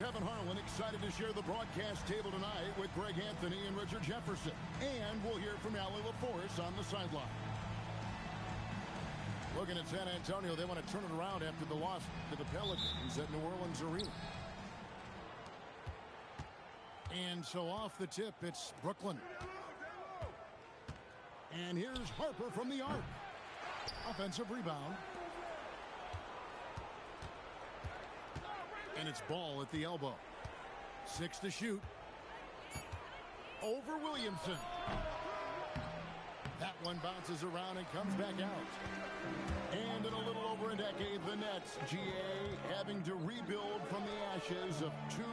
Kevin Harlan excited to share the broadcast table tonight with Greg Anthony and Richard Jefferson. And we'll hear from Allie LaForce on the sideline. Looking at San Antonio, they want to turn it around after the loss to the Pelicans at New Orleans Arena. And so off the tip, it's Brooklyn. And here's Harper from the arc. Offensive rebound. And it's Ball at the elbow. 6 to shoot. Over Williamson. That one bounces around and comes back out. And in a little over a decade, the Nets, GA, having to rebuild from the ashes of 2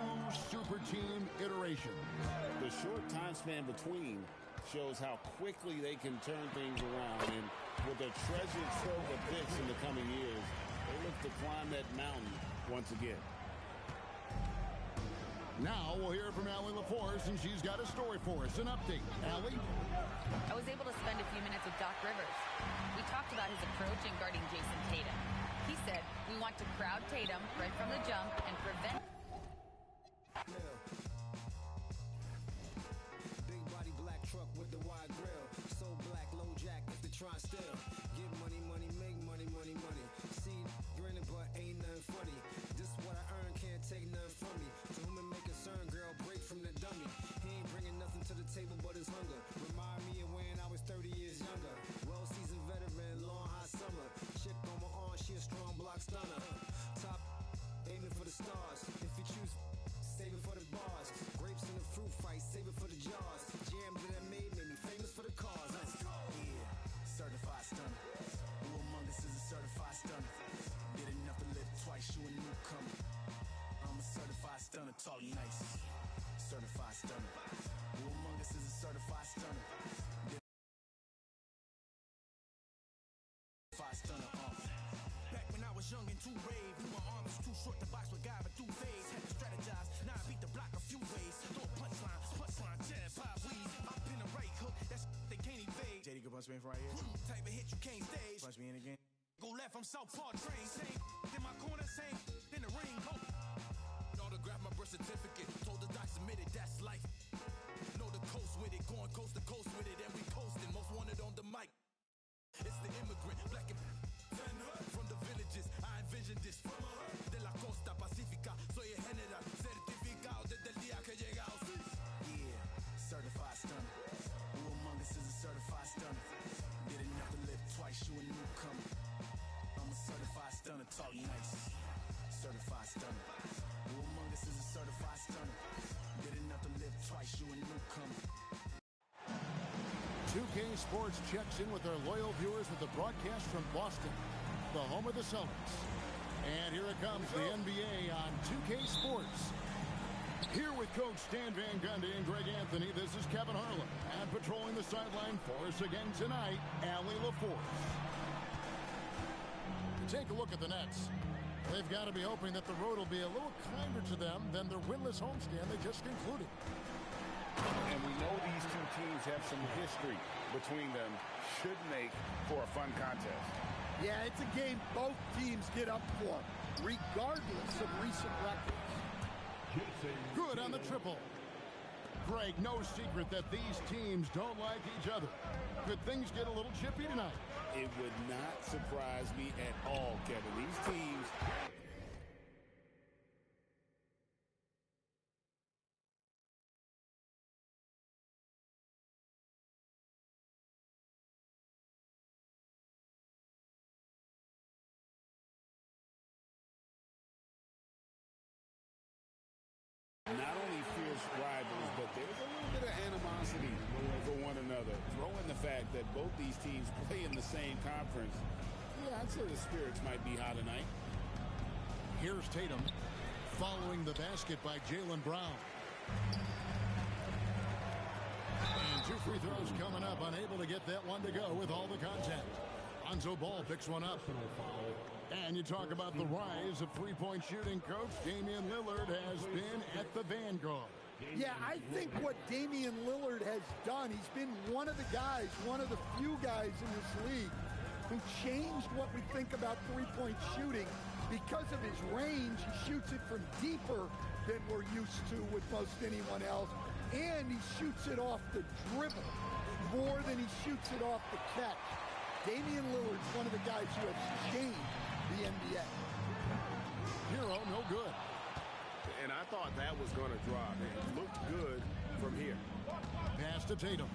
super team iterations. The short time span between shows how quickly they can turn things around. And with a treasured trove of picks in the coming years, they look to climb that mountain once again. Now we'll hear from Allie LaForce, and she's got a story for us. An update. Allie? I was able to spend a few minutes with Doc Rivers. We talked about his approach in guarding Jason Tatum. He said, we want to crowd Tatum right from the jump and prevent... Big body black truck with the wide grill. So black, low jack if they try still. Get money, money, make money, money, money. See, grinning but ain't nothing funny. This what I earn, can't take nothing from me. To whom it may concern, girl, break from the dummy. He ain't bringing nothing to the table but his hunger. Remind me of when I was 30 years younger. Well-seasoned veteran, long hot summer. Chick on my arm, she a strong block stunner. Top, aiming for the stars. If you choose, save it for the bars. Grapes in the fruit fight, save it for the jars. Jam that I made me famous for the cars. Yeah, certified stunner. Who among us is a certified stunner? Did enough to live twice, you a newcomer. I'm a certified stunner, tall and nice. Certified stunner. Who among us is a certified stunner? Certified stunner, Back when I was young and too brave, knew my arm was too short to box with guy, but do phase. Had to strategize, now I beat the block a few ways. Throw a punchline, jab, pop, weave. I pin a right hook, that's they can't evade. JD can punch me in from right here. Type of hit you can't stage. Punch me in again. Go left, I'm southpaw train. Same in my corner, same in the ring. Hope. Autograph my birth certificate. Told the doc submitted, that's life. Know the coast with it, going coast to coast with it, and we coasting. Most wanted on the mic. It's the immigrant, black and from the villages. I envisioned this from de la costa pacífica. Soy el general, certificado desde el día que llegamos. Yeah, certified stunner. Who among us is a certified stunner? Did enough to live twice, you a newcomer. I'm a certified stunner, tall and nice. Certified stunner. Who among us is a certified stunner? Did enough to live twice, you a newcomer. 2K Sports checks in with our loyal viewers with the broadcast from Boston, the home of the Celtics. And here it comes, the NBA on 2K Sports. Here with Coach Stan Van Gundy and Greg Anthony, this is Kevin Harlan. And patrolling the sideline for us again tonight, Allie LaForce. Take a look at the Nets. They've got to be hoping that the road will be a little kinder to them than their winless homestand they just concluded. And we know these two teams have some history between them. Should make for a fun contest. Yeah, it's a game both teams get up for, regardless of recent records. Good on the triple. Greg, no secret that these teams don't like each other. Could things get a little chippy tonight? It would not surprise me at all, Kevin. These teams... not only fierce rivals, but there's a little bit of animosity for one another. Throw in the fact that both these teams play in the same conference. Yeah, I'd say the spirits might be high tonight. Here's Tatum following the basket by Jaylen Brown. And 2 free throws coming up, unable to get that one to go with all the contact. Lonzo Ball picks one up. And you talk about the rise of three-point shooting, Coach. Damian Lillard has been at the vanguard. Yeah, I think what Damian Lillard has done, he's been one of the guys, one of the few guys in this league who changed what we think about three-point shooting because of his range. He shoots it from deeper than we're used to with most anyone else. And he shoots it off the dribble more than he shoots it off the catch. Damian Lillard's one of the guys who has changed the NBA. Hero, no good. And I thought that was going to drop. It looked good from here. Pass to Tatum.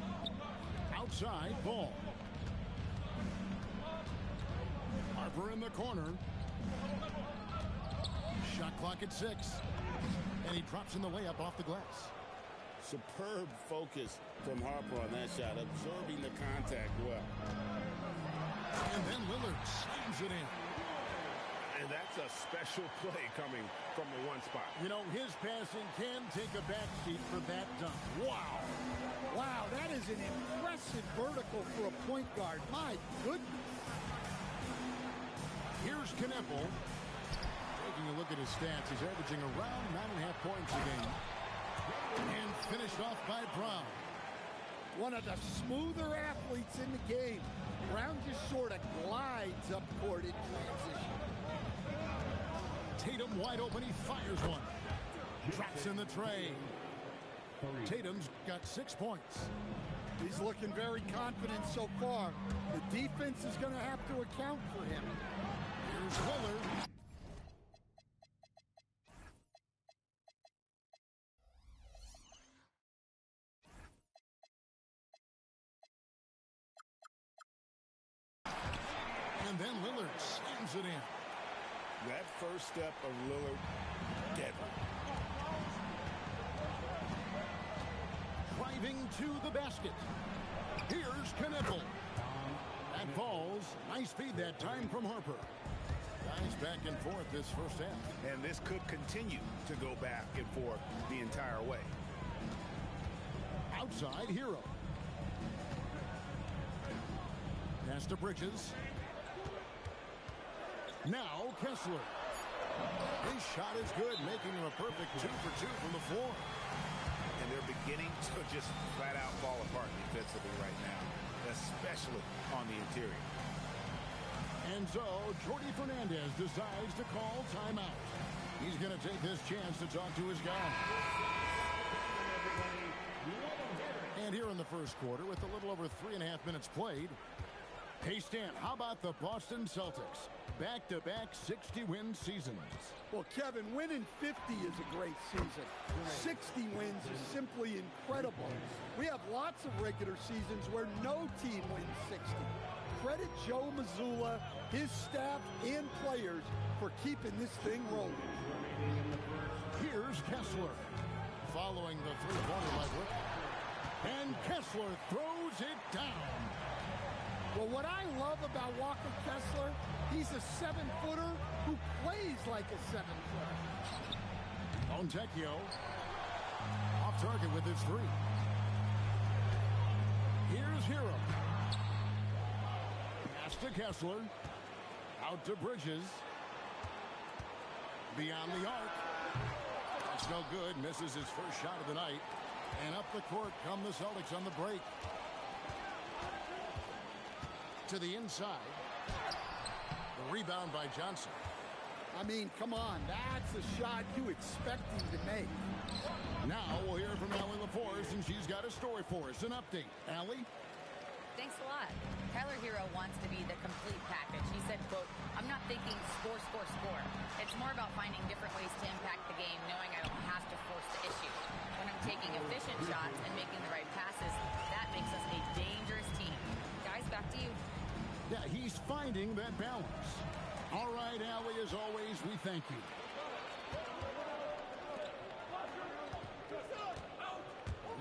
Outside, ball. Harper in the corner. Shot clock at 6. And he drops in the layup off the glass. Superb focus from Harper on that shot, absorbing the contact well. And then Lillard slams it in. And that's a special play coming from the one spot. You know, his passing can take a backseat for that dunk. Wow. Wow, that is an impressive vertical for a point guard. My goodness. Here's Kneppel. Taking a look at his stats, he's averaging around 9.5 points a game. And finished off by Brown. One of the smoother athletes in the game. Brown just sort of glides up court in transition. Tatum wide open, he fires one. Drops in the tray. Tatum's got 6 points. He's looking very confident so far. The defense is going to have to account for him. Here's Lillard. And then Lillard slams it in. That first step of Lillard, deadly. Driving to the basket. Here's Kneppel. That falls. Nice feed that time from Harper. Guys back and forth this first half. And this could continue to go back and forth the entire way. Outside, Hero. Pass to Bridges. Now Kessler. His shot is good, making him a perfect 2 for 2 from the floor. And they're beginning to just flat out fall apart defensively right now, especially on the interior. And so Jordi Fernandez decides to call timeout. He's going to take this chance to talk to his guy. And here in the first quarter, with a little over 3.5 minutes played, hey Stan, how about the Boston Celtics? Back-to-back 60-win seasons. Well, Kevin, winning 50 is a great season. 60 wins is simply incredible. We have lots of regular seasons where no team wins 60. Credit Joe Mazzulla, his staff, and players for keeping this thing rolling. Here's Kessler. Following the three-pointer level. And Kessler throws it down. Well, what I love about Walker Kessler, he's a 7-footer who plays like a 7-footer. Fontecchio off target with his three. Here's Hero. Pass to Kessler. Out to Bridges. Beyond the arc. That's no good. Misses his first shot of the night. And up the court come the Celtics on the break. To the inside. The rebound by Johnson. I mean, come on. That's a shot you expect him to make. Now we'll hear from Allie LaForce, and she's got a story for us. An update. Allie? Thanks a lot. Tyler Hero wants to be the complete package. He said, quote, I'm not thinking score, score, score. It's more about finding different ways to impact the game, knowing I don't have to force the issue. When I'm taking efficient shots and making the right passes, that makes us a dangerous team. Guys, back to you. Yeah, he's finding that balance. All right, Allie, as always, we thank you.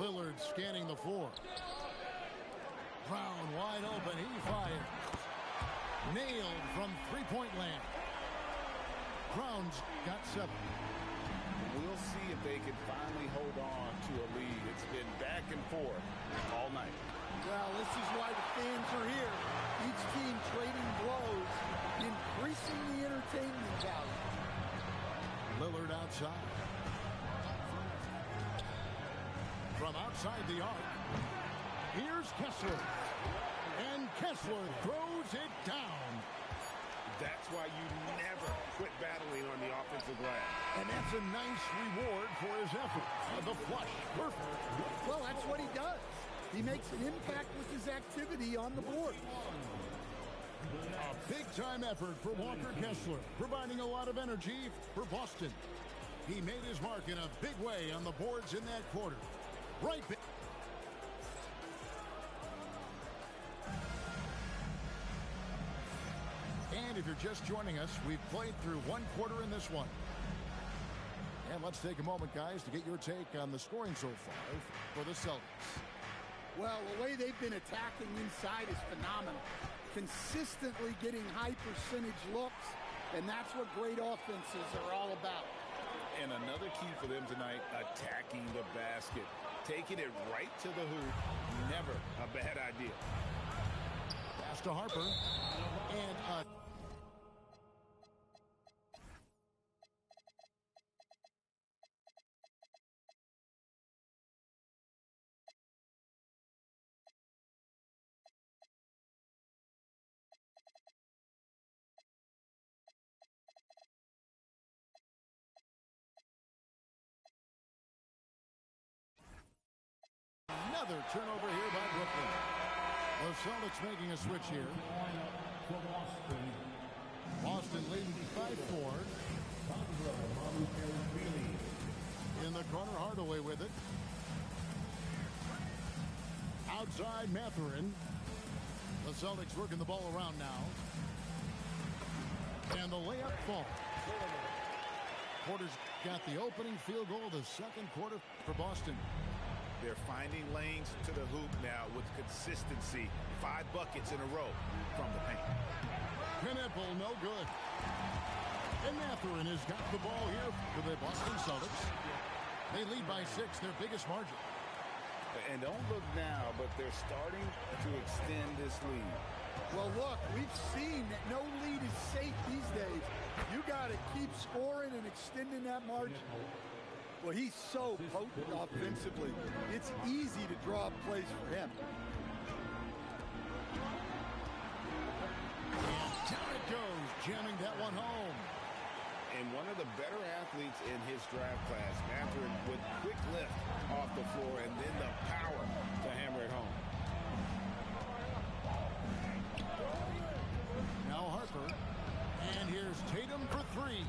Lillard scanning the floor. Brown wide open. He fired. Nailed from three-point land. Brown's got 7. We'll see if they can finally hold on to a lead. It's been back and forth all night. Well, this is why the fans are here. Each team trading blows, increasing the entertainment value. Lillard outside. From outside the arc, here's Kessler. And Kessler throws it down. That's why you never quit battling on the offensive glass. And that's a nice reward for his effort. The flush. Perfect. Well, that's what he does. He makes an impact with his activity on the board. A big-time effort for Walker Kessler, providing a lot of energy for Boston. He made his mark in a big way on the boards in that quarter. Right. And if you're just joining us, we've played through one quarter in this one. And let's take a moment, guys, to get your take on the scoring so far for the Celtics. Well, the way they've been attacking inside is phenomenal. Consistently getting high percentage looks, and that's what great offenses are all about. And another key for them tonight, attacking the basket. Taking it right to the hoop, never a bad idea. Pass to Harper. And another turnover here by Brooklyn. The Celtics making a switch here. Boston leading 5-4. In the corner, Hardaway with it. Outside, Mathurin. The Celtics working the ball around now. And the layup falls. Porter's got the opening field goal of the second quarter for Boston. They're finding lanes to the hoop now with consistency. 5 buckets in a row from the paint. Knipple, no good. And Mathurin has got the ball here for the Boston Celtics. They lead by 6, their biggest margin. And don't look now, but they're starting to extend this lead. Well, look, we've seen that no lead is safe these days. You got to keep scoring and extending that margin. Well, he's so potent offensively. It's easy to draw plays for him. And down it goes, jamming that one home. And one of the better athletes in his draft class, Mathurin, with quick lift off the floor and then the power to hammer it home. Now Harper. And here's Tatum for 3.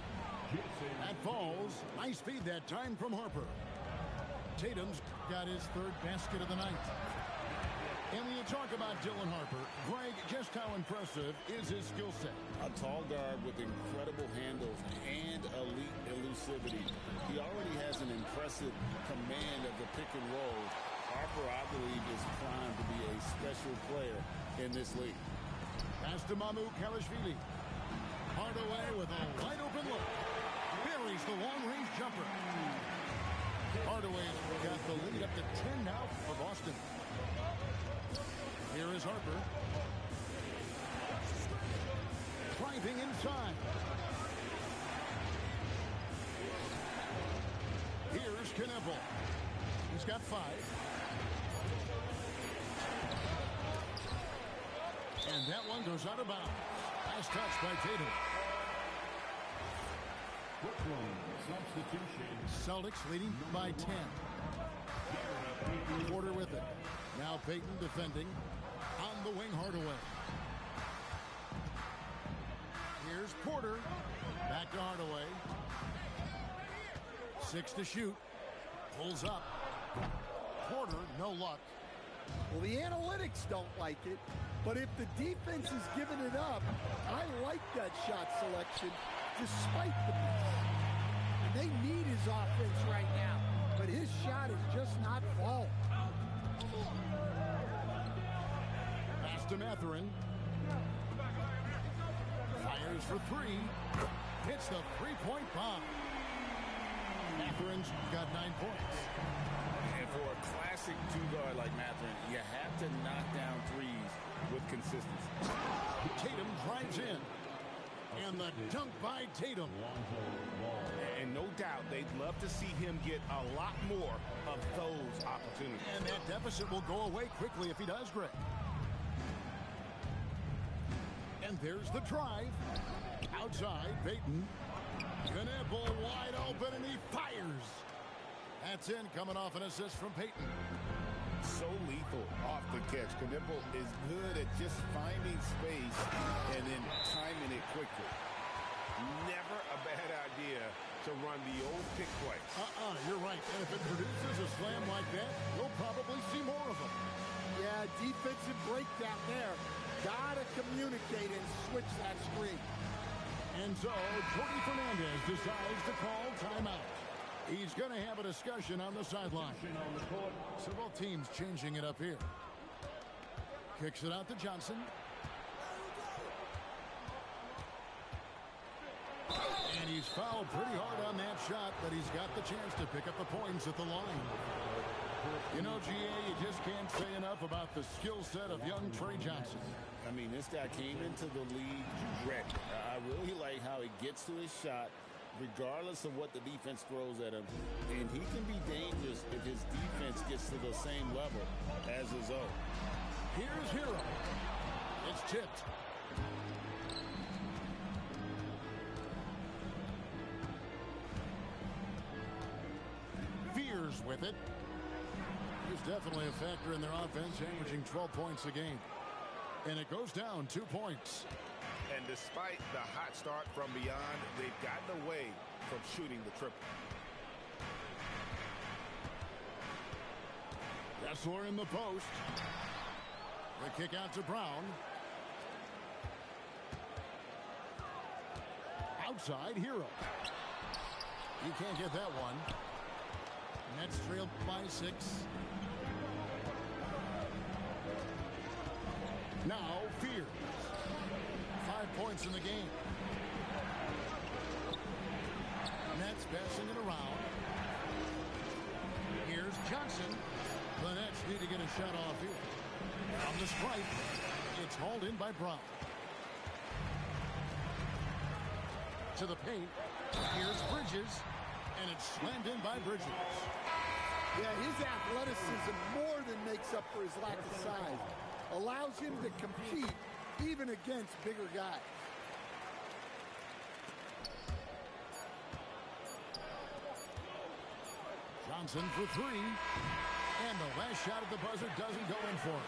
That falls. Nice feed that time from Harper. Tatum's got his 3rd basket of the night. And when you talk about Dylan Harper, Greg, just how impressive is his skill set? A tall guard with incredible handles and elite elusivity. He already has an impressive command of the pick and roll. Harper, I believe, is primed to be a special player in this league. Pass to Mamu Kalashvili. Hardaway with a wide open look. Buries the long-range jumper. Hardaway's got the lead up to 10 now for Boston. Here is Harper. Driving inside. Here's Knipple. He's got 5. And that one goes out of bounds. Nice touch by Tatum. Celtics leading by 10. Porter with it. Now Payton defending. On the wing, Hardaway. Here's Porter. Back to Hardaway. 6 to shoot. Pulls up. Porter, no luck. Well, the analytics don't like it, but if the defense is giving it up, I like that shot selection despite the miss. And they need his offense right now, but his shot is just not falling. Pass to Mathurin. Fires for 3. Hits the 3-point bomb. Mathurin's got 9 points. And for a classic 2-guard like Mathurin, you have to knock down threes with consistency. Tatum drives in. And the dunk by Tatum. And no doubt they'd love to see him get a lot more of those opportunities. And that deficit will go away quickly if he does, Greg. And there's the drive. Outside, Peyton. Knippel wide open, and he fires. That's in, coming off an assist from Peyton. So lethal off the catch. Knippel is good at just finding space and then timing it quickly. Never a bad idea to run the old pick play. You're right. And if it produces a slam like that, we'll probably see more of them. Yeah, defensive breakdown there. Gotta communicate and switch that screen. And so, Jordy Fernandez decides to call timeout. He's going to have a discussion on the sideline. Several teams changing it up here. Kicks it out to Johnson. And he's fouled pretty hard on that shot, but he's got the chance to pick up the points at the line. You know, GA, you just can't say enough about the skill set of young Trey Johnson. I mean, this guy came into the league ready. I really like how he gets to his shot, regardless of what the defense throws at him. And he can be dangerous if his defense gets to the same level as his own. Here's Hero. It's tipped. Fears with it. He's definitely a factor in their offense, averaging 12 points a game. And it goes down 2 points. And despite the hot start from beyond, they've gotten away from shooting the triple. Kessler in the post. The kick out to Brown. Outside, Hero. He can't get that one. Nets trailed by 6. Now, Fears. 5 points in the game. Nets passing it around. Here's Johnson. The Nets need to get a shot off here. On the strike, it's hauled in by Brown. To the paint. Here's Bridges. And it's slammed in by Bridges. Yeah, his athleticism more than makes up for his lack of size. Allows him to compete even against bigger guys. Johnson for 3. And the last shot at the buzzer doesn't go in for him.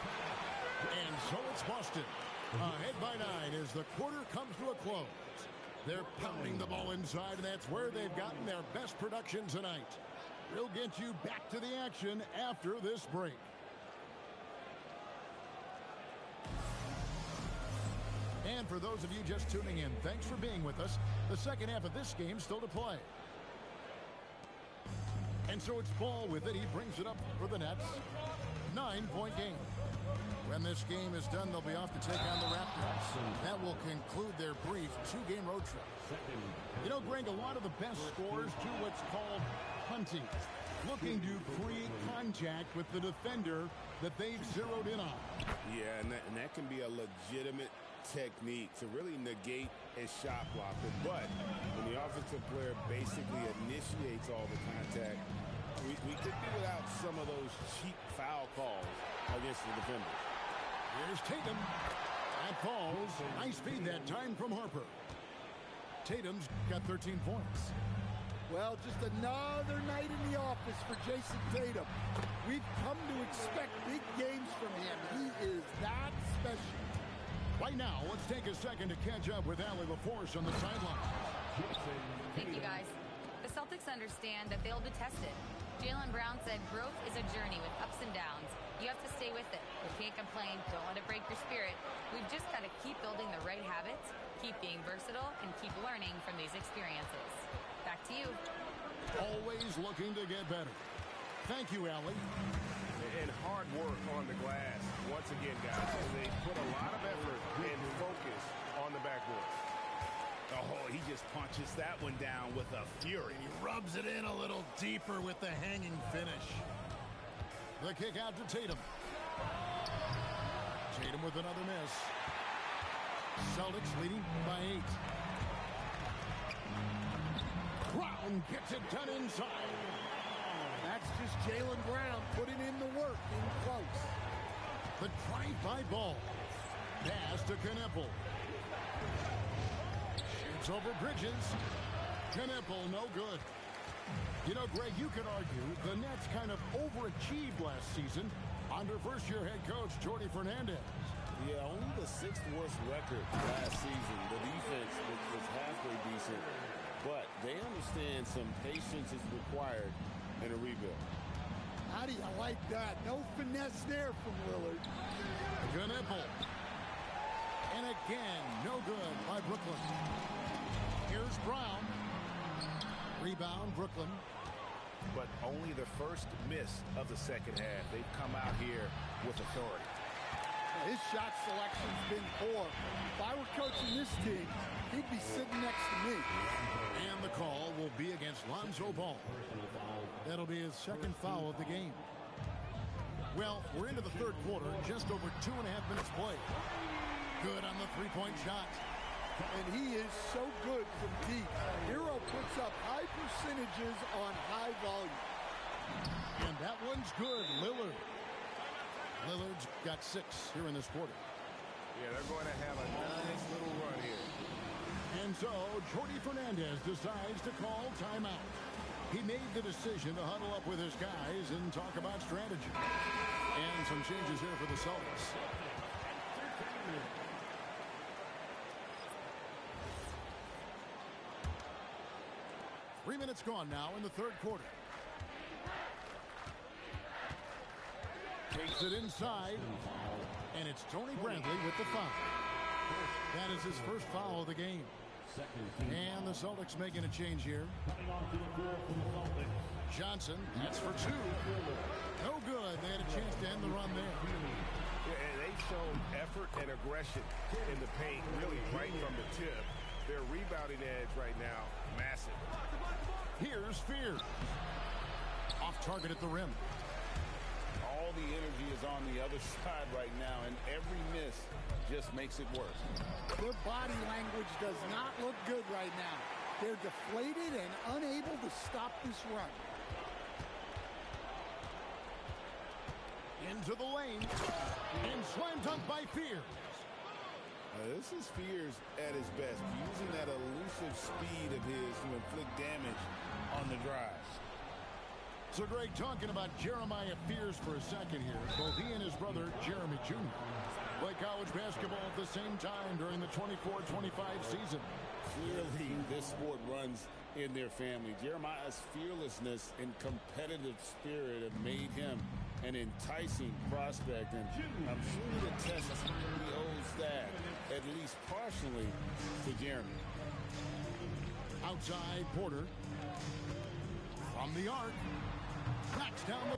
And so it's Boston. Ahead by 9 as the quarter comes to a close. They're pounding the ball inside, and that's where they've gotten their best production tonight. We'll get you back to the action after this break. And for those of you just tuning in, thanks for being with us. The second half of this game still to play. And so it's Ball with it. He brings it up for the Nets. 9-point game. When this game is done, they'll be off to take on the Raptors. That will conclude their brief 2-game road trip. You know, Greg, a lot of the best scorers do what's called hunting. Looking to create contact with the defender that they've zeroed in on. Yeah, and that can be a legitimate technique to really negate a shot blocker. But when the offensive player basically initiates all the contact, we could be without some of those cheap foul calls against the defenders. Here's Tatum. That falls. Nice feed that time from Harper. Tatum's got 13 points. Well, just another night in the office for Jason Tatum. We've come to expect big games from him. He is that special. Right now, let's take a second to catch up with Allie LaForce on the sideline. Thank you, guys. The Celtics understand that they'll be tested. Jaylen Brown said growth is a journey with ups and downs. You have to stay with it. You can't complain. Don't let it break your spirit. We've just got to keep building the right habits, keep being versatile, and keep learning from these experiences. Back to you. Always looking to get better. Thank you, Allie. And hard work on the glass. Once again, guys, they put a lot of effort and focus on the backboard. Oh, he just punches that one down with a fury. He rubs it in a little deeper with the hanging finish. The kick out to Tatum. Tatum with another miss. Celtics leading by 8. Brown gets it done inside. That's just Jaylen Brown putting in the work in close. The drive by Ball. Pass to Knippel. It's over Bridges. Knipple, no good. You know, Greg, you could argue the Nets kind of overachieved last season under first-year head coach Jordi Fernandez. Yeah, only the 6th worst record last season. The defense was halfway decent, but they understand some patience is required in a rebuild. How do you like that? No finesse there from Lillard. Knipple. And again, no good by Brooklyn. Here's Brown. Rebound, Brooklyn. But only the first miss of the second half. They've come out here with authority. His shot selection's been poor. If I were coaching this team, he'd be sitting next to me. And the call will be against Lonzo Ball. That'll be his second foul of the game. Well, we're into the third quarter, just over 2.5 minutes played. Good on the three-point shot. And he is so good from deep. Hero puts up high percentages on high volume. And that one's good, Lillard. Lillard's got 6 here in this quarter. Yeah, they're going to have a nice little run here. And so, Jordi Fernandez decides to call timeout. He made the decision to huddle up with his guys and talk about strategy. And some changes here for the Celtics. Three minutes gone now in the third quarter. Takes it inside. And it's Tony Bradley with the foul. That is his first foul of the game. And the Celtics making a change here. Johnson, that's for 2. No good. They had a chance to end the run there. Yeah, they showed effort and aggression in the paint, really right from the tip. Their rebounding edge right now, massive. Here's Fear. Off target at the rim. All the energy is on the other side right now, and every miss just makes it worse. Their body language does not look good right now. They're deflated and unable to stop this run. Into the lane. And slam dunk by Fear. This is Fears at his best, using that elusive speed of his to inflict damage on the drives. So, Greg, talking about Jeremiah Fears for a second here. Both he and his brother, Jeremy Jr., play college basketball at the same time during the 24-25 season. Clearly, this sport runs in their family. Jeremiah's fearlessness and competitive spirit have made him an enticing prospect, and I'm sure the test he owes that, at least partially, to Jeremy. Outside Porter. From the arc. Knocks down the